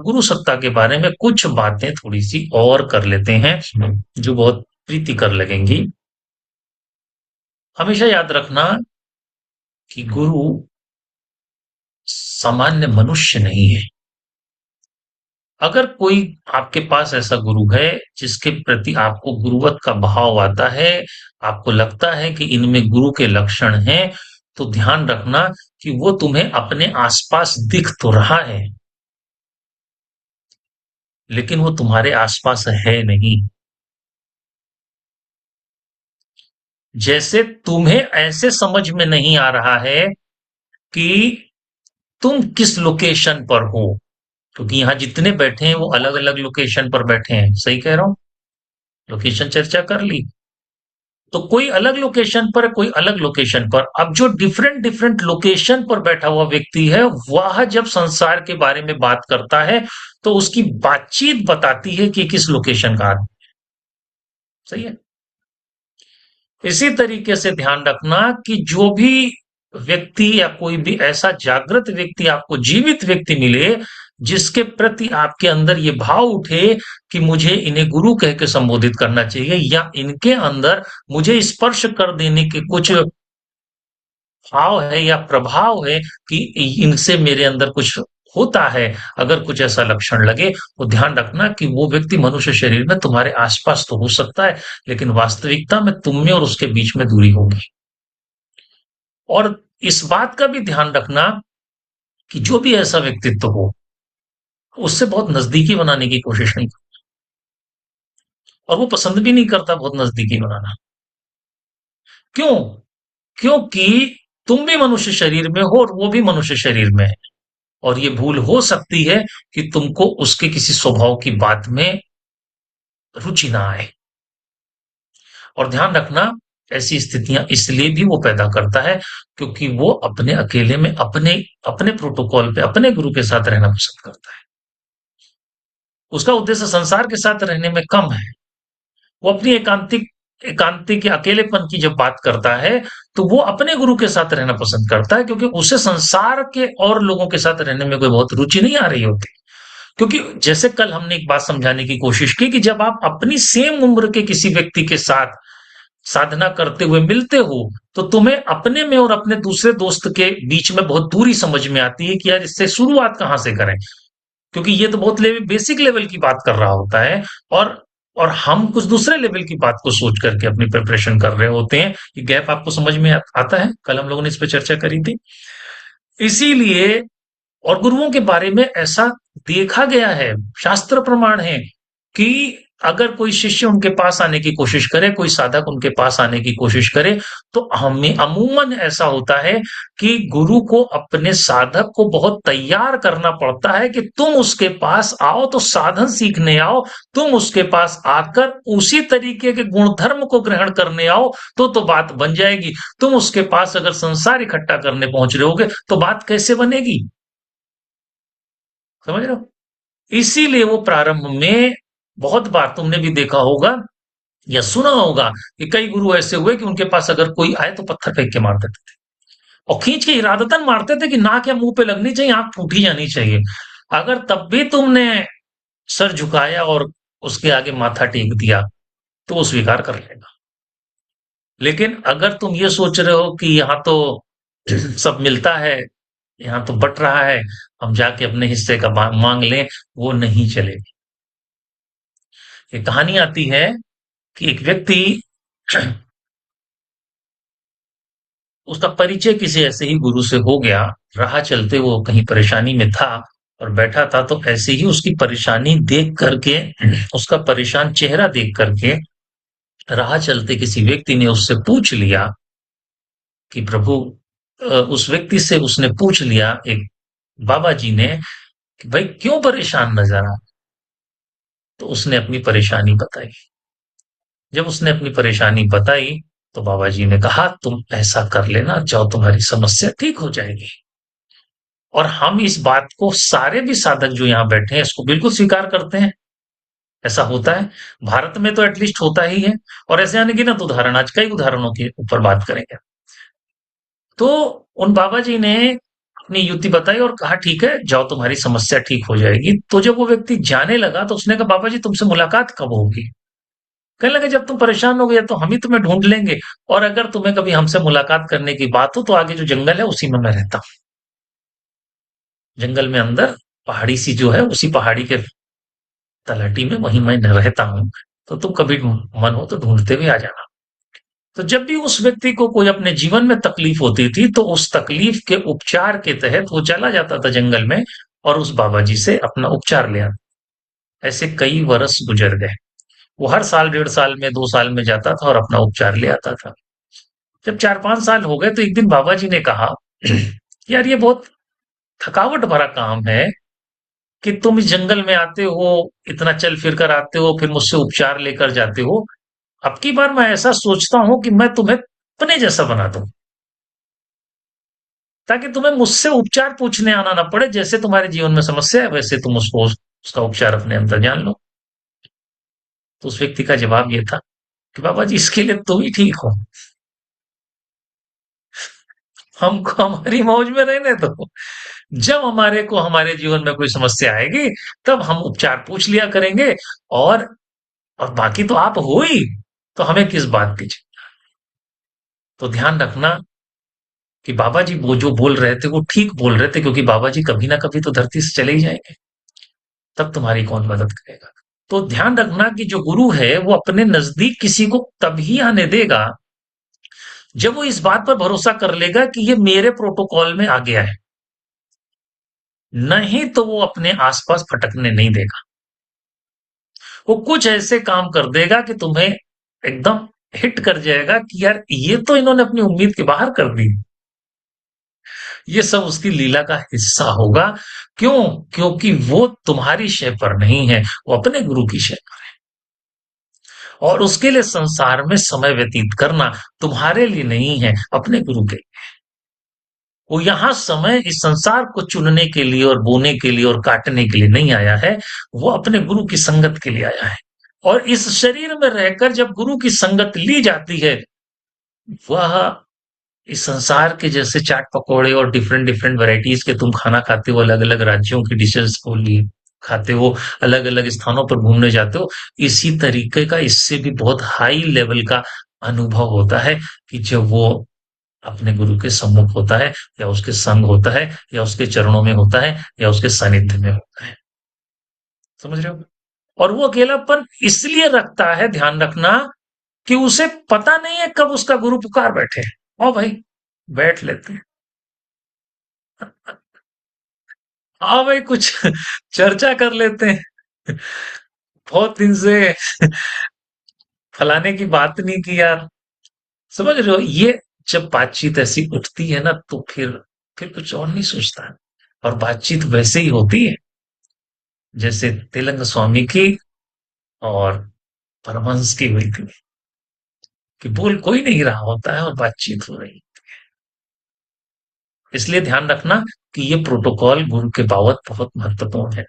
गुरु सत्ता के बारे में कुछ बातें थोड़ी सी और कर लेते हैं जो बहुत प्रीतिकर लगेंगी। हमेशा याद रखना कि गुरु सामान्य मनुष्य नहीं है। अगर कोई आपके पास ऐसा गुरु है जिसके प्रति आपको गुरुवत का भाव आता है, आपको लगता है कि इनमें गुरु के लक्षण हैं, तो ध्यान रखना कि वो तुम्हें अपने आसपास दिख तो रहा है, लेकिन वो तुम्हारे आसपास है नहीं। जैसे तुम्हें ऐसे समझ में नहीं आ रहा है कि तुम किस लोकेशन पर हो, क्योंकि यहाँ जितने बैठे हैं वो अलग अलग लोकेशन पर बैठे हैं। सही कह रहा हूं? लोकेशन चर्चा कर ली। तो कोई अलग लोकेशन पर, कोई अलग लोकेशन पर। अब जो डिफरेंट डिफरेंट लोकेशन पर बैठा हुआ व्यक्ति है, वह जब संसार के बारे में बात करता है तो उसकी बातचीत बताती है कि किस लोकेशन का आदमी। सही है। इसी तरीके से ध्यान रखना कि जो भी व्यक्ति या कोई भी ऐसा जागृत व्यक्ति आपको, जीवित व्यक्ति मिले जिसके प्रति आपके अंदर ये भाव उठे कि मुझे इन्हें गुरु कह के संबोधित करना चाहिए, या इनके अंदर मुझे स्पर्श कर देने के कुछ भाव है या प्रभाव है कि इनसे मेरे अंदर कुछ होता है, अगर कुछ ऐसा लक्षण लगे, तो ध्यान रखना कि वो व्यक्ति मनुष्य शरीर में तुम्हारे आसपास तो हो सकता है, लेकिन वास्तविकता में तुम में और उसके बीच में दूरी होगी। और इस बात का भी ध्यान रखना कि जो भी ऐसा व्यक्तित्व हो, उससे बहुत नजदीकी बनाने की कोशिश नहीं करना, और वो पसंद भी नहीं करता बहुत नजदीकी बनाना। क्यों? क्योंकि तुम भी मनुष्य शरीर में हो और वो भी मनुष्य शरीर में है, और ये भूल हो सकती है कि तुमको उसके किसी स्वभाव की बात में रुचि ना आए। और ध्यान रखना, ऐसी स्थितियां इसलिए भी वो पैदा करता है क्योंकि वो अपने अकेले में, अपने अपने प्रोटोकॉल पे, अपने गुरु के साथ रहना पसंद करता है। उसका उद्देश्य संसार के साथ रहने में कम है। वो अपनी एकांतिक या अकेलेपन की जब बात करता है, तो वो अपने गुरु के साथ रहना पसंद करता है, क्योंकि उसे संसार के और लोगों के साथ रहने में कोई बहुत रुचि नहीं आ रही होती। क्योंकि जैसे कल हमने एक बात समझाने की कोशिश की कि जब आप अपनी सेम उम्र के किसी व्यक्ति के साथ साधना करते हुए मिलते हो, तो तुम्हें अपने में और अपने दूसरे दोस्त के बीच में बहुत दूरी समझ में आती है कि यार इससे शुरुआत कहां से करें, क्योंकि ये तो बहुत बेसिक लेवल की बात कर रहा होता है, और और हम कुछ दूसरे लेवल की बात को सोच करके अपनी प्रिपरेशन कर रहे होते हैं। ये गैप आपको समझ में आता है? कल हम लोगों ने इस पर चर्चा करी थी। इसीलिए, और गुरुओं के बारे में ऐसा देखा गया है, शास्त्र प्रमाण है कि अगर कोई शिष्य उनके पास आने की कोशिश करे, कोई साधक उनके पास आने की कोशिश करे, तो हमें अमूमन ऐसा होता है कि गुरु को अपने साधक को बहुत तैयार करना पड़ता है कि तुम उसके पास आओ तो साधन सीखने आओ, तुम उसके पास आकर उसी तरीके के गुणधर्म को ग्रहण करने आओ, तो बात बन जाएगी। तुम उसके पास अगर संसार इकट्ठा करने पहुंच रहे होगे तो बात कैसे बनेगी? समझ रहे हो? इसीलिए वो प्रारंभ में, बहुत बार तुमने भी देखा होगा या सुना होगा कि कई गुरु ऐसे हुए कि उनके पास अगर कोई आए तो पत्थर फेंक के मार देते थे, और खींच के इरादतन मारते थे कि नाक या मुंह पे लगनी चाहिए, आंख फूट ही जानी चाहिए। अगर तब भी तुमने सर झुकाया और उसके आगे माथा टेक दिया, तो वो स्वीकार कर लेगा। लेकिन अगर तुम ये सोच रहे हो कि यहाँ तो सब मिलता है, यहाँ तो बट रहा है, हम जाके अपने हिस्से का मांग लें, वो नहीं चलेगी। ये कहानी आती है कि एक व्यक्ति, उसका परिचय किसी ऐसे ही गुरु से हो गया। राह चलते वो कहीं परेशानी में था और बैठा था, तो ऐसे ही उसकी परेशानी देख करके, उसका परेशान चेहरा देख करके राह चलते किसी व्यक्ति ने उससे पूछ लिया कि प्रभु, उस व्यक्ति से उसने पूछ लिया, एक बाबा जी ने, कि भाई क्यों परेशान नजर आ? तो उसने अपनी परेशानी बताई। जब उसने अपनी परेशानी बताई, तो बाबा जी ने कहा तुम ऐसा कर लेना, जाओ तुम्हारी समस्या ठीक हो जाएगी। और हम इस बात को, सारे भी साधक जो यहाँ बैठे हैं, इसको बिल्कुल स्वीकार करते हैं। ऐसा होता है, भारत में तो एटलीस्ट होता ही है। और ऐसे अनगिनत उदाहरण, आज कई उदाहरणों के ऊपर बात करेंगे। तो उन बाबा जी ने अपनी युक्ति बताई और कहा ठीक है जाओ तुम्हारी समस्या ठीक हो जाएगी। तो जब वो व्यक्ति जाने लगा तो उसने कहा बाबा जी तुमसे मुलाकात कब होगी? कहने लगे जब तुम परेशान हो गए तो हम ही तुम्हें ढूंढ लेंगे, और अगर तुम्हें कभी हमसे मुलाकात करने की बात हो तो आगे जो जंगल है उसी में मैं रहता हूँ। जंगल में अंदर पहाड़ी सी जो है उसी पहाड़ी के तलहटी में वहीं मैं रहता हूँ। तो तुम कभी मन हो तो ढूंढते हुए आ जाना। तो जब भी उस व्यक्ति को कोई अपने जीवन में तकलीफ होती थी तो उस तकलीफ के उपचार के तहत वो चला जाता था जंगल में और उस बाबा जी से अपना उपचार ले आता। ऐसे कई वर्ष गुजर गए। वो हर साल 1.5 साल में 2 साल में जाता था और अपना उपचार ले आता था। जब 4-5 साल हो गए तो एक दिन बाबा जी ने कहा यार ये बहुत थकावट भरा काम है कि तुम इस जंगल में आते हो, इतना चल फिर कर आते हो, फिर मुझसे उपचार लेकर जाते हो। अब की बार मैं ऐसा सोचता हूं कि मैं तुम्हें अपने जैसा बना दूं, ताकि तुम्हें मुझसे उपचार पूछने आना ना पड़े। जैसे तुम्हारे जीवन में समस्या है वैसे तुम उसको उसका उपचार अपने अंदर जान लो। तो उस व्यक्ति का जवाब ये था कि बाबा जी इसके लिए तुम ही ठीक हो, हमको हमारी मौज में रहने दो। जब हमारे को हमारे जीवन में कोई समस्या आएगी तब हम उपचार पूछ लिया करेंगे। और और बाकी तो आप हो ही, तो हमें किस बात की चिंता। तो ध्यान रखना कि बाबा जी वो जो बोल रहे थे वो ठीक बोल रहे थे, क्योंकि बाबा जी कभी ना कभी तो धरती से चले ही जाएंगे। तब तुम्हारी कौन मदद करेगा? तो ध्यान रखना कि जो गुरु है वो अपने नजदीक किसी को तभी आने देगा जब वो इस बात पर भरोसा कर लेगा कि ये मेरे प्रोटोकॉल में आ गया है। नहीं तो वो अपने आसपास भटकने नहीं देगा। वो कुछ ऐसे काम कर देगा कि तुम्हें एकदम हिट कर जाएगा कि यार ये तो इन्होंने अपनी उम्मीद के बाहर कर दी। ये सब उसकी लीला का हिस्सा होगा। क्यों? क्योंकि वो तुम्हारी शय पर नहीं है, वो अपने गुरु की शय पर है। और उसके लिए संसार में समय व्यतीत करना तुम्हारे लिए नहीं है, अपने गुरु के। वो यहाँ समय इस संसार को चुनने के लिए और बोने के लिए और काटने के लिए नहीं आया है। वो अपने गुरु की संगत के लिए आया है। और इस शरीर में रहकर जब गुरु की संगत ली जाती है, वह इस संसार के जैसे चाट पकौड़े और डिफरेंट डिफरेंट वैरायटीज के तुम खाना खाते हो, अलग अलग राज्यों की डिशेस को लिए खाते हो, अलग अलग स्थानों पर घूमने जाते हो, इसी तरीके का इससे भी बहुत हाई लेवल का अनुभव होता है कि जब वो अपने गुरु के सम्मुख होता है, या उसके संग होता है, या उसके चरणों में होता है, या उसके सानिध्य में होता है। समझ रहे हो? और वो अकेलापन इसलिए रखता है, ध्यान रखना, कि उसे पता नहीं है कब उसका गुरु पुकार बैठे। ओ भाई बैठ लेते हैं, हाँ भाई कुछ चर्चा कर लेते हैं, बहुत दिन से फलाने की बात नहीं की यार। समझ रहे हो? ये जब बातचीत ऐसी उठती है ना तो फिर कुछ और नहीं सोचता है। और बातचीत वैसे ही होती है जैसे तेलंग स्वामी की और परमहंस की हुई थी, कि बोल कोई नहीं रहा होता है और बातचीत हो रही। इसलिए ध्यान रखना कि ये प्रोटोकॉल गुरु के बाबत बहुत महत्वपूर्ण है।